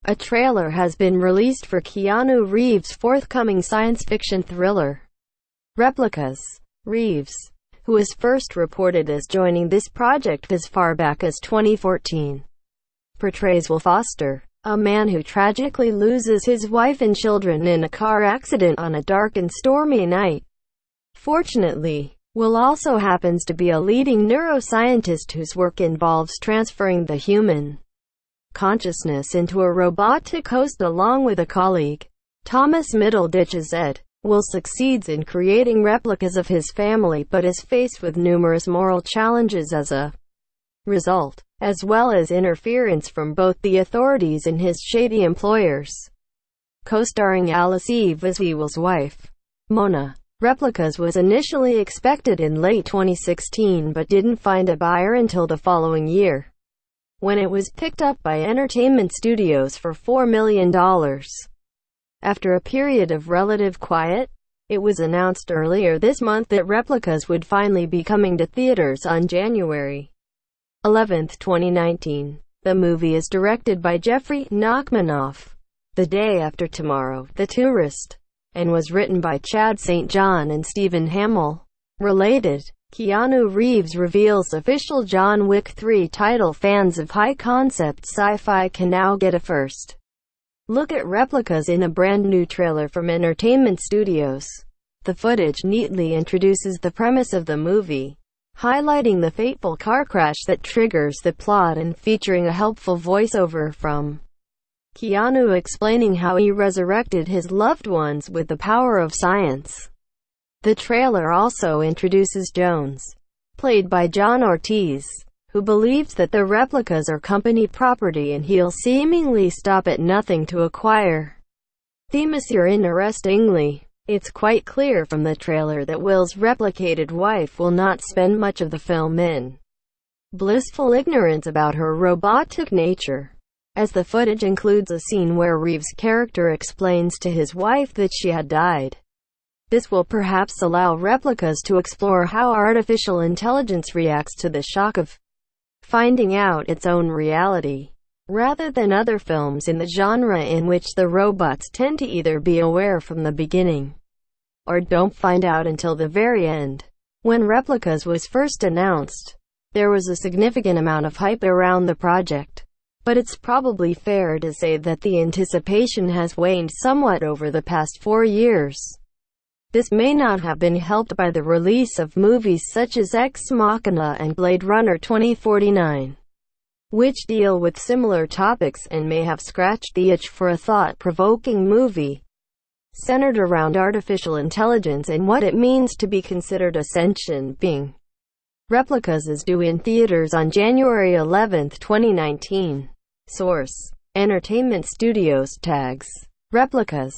A trailer has been released for Keanu Reeves' forthcoming science fiction thriller, Replicas. Reeves, who was first reported as joining this project as far back as 2014, portrays Will Foster, a man who tragically loses his wife and children in a car accident on a dark and stormy night. Fortunately, Will also happens to be a leading neuro-scientist whose work involves transferring the human consciousness into a robotic host along with a colleague, Thomas Middleditchs Ed. Will succeeds in creating replicas of his family but is faced with numerous moral challenges as a result, as well as interference from both the authorities and his shady employers. Co-starring Alice Eve as Will's wife, Mona, Replicas was initially expected in late 2016 but didn't find a buyer until the following year, when it was picked up by entertainment studios for $4 million. After a period of relative quiet, it was announced earlier this month that Replicas would finally be coming to theaters on January 11, 2019. The movie is directed by Jeffrey Nachmanoff, The Day After Tomorrow, The Tourist, and was written by Chad St. John and Stephen Hamel. Related, Keanu Reeves reveals official John Wick 3 title. Fans of high-concept sci-fi can now get a first look at Replicas in a brand new trailer from Entertainment Studios. The footage neatly introduces the premise of the movie, highlighting the fateful car crash that triggers the plot and featuring a helpful voiceover from Keanu explaining how he resurrected his loved ones with the power of science. The trailer also introduces Jones, played by John Ortiz, who believes that the replicas are company property and he'll seemingly stop at nothing to acquire them. Interestingly, it's quite clear from the trailer that Will's replicated wife will not spend much of the film in blissful ignorance about her robotic nature, as the footage includes a scene where Reeves' character explains to his wife that she had died. This will perhaps allow Replicas to explore how artificial intelligence reacts to the shock of finding out its own reality, rather than other films in the genre in which the robots tend to either be aware from the beginning or don't find out until the very end. When Replicas was first announced, there was a significant amount of hype around the project, but it's probably fair to say that the anticipation has waned somewhat over the past 4 years. This may not have been helped by the release of movies such as Ex Machina and Blade Runner 2049, which deal with similar topics and may have scratched the itch for a thought-provoking movie centered around artificial intelligence and what it means to be considered a sentient being. Replicas is due in theaters on January 11, 2019. Source: Entertainment Studios. Tags: Replicas.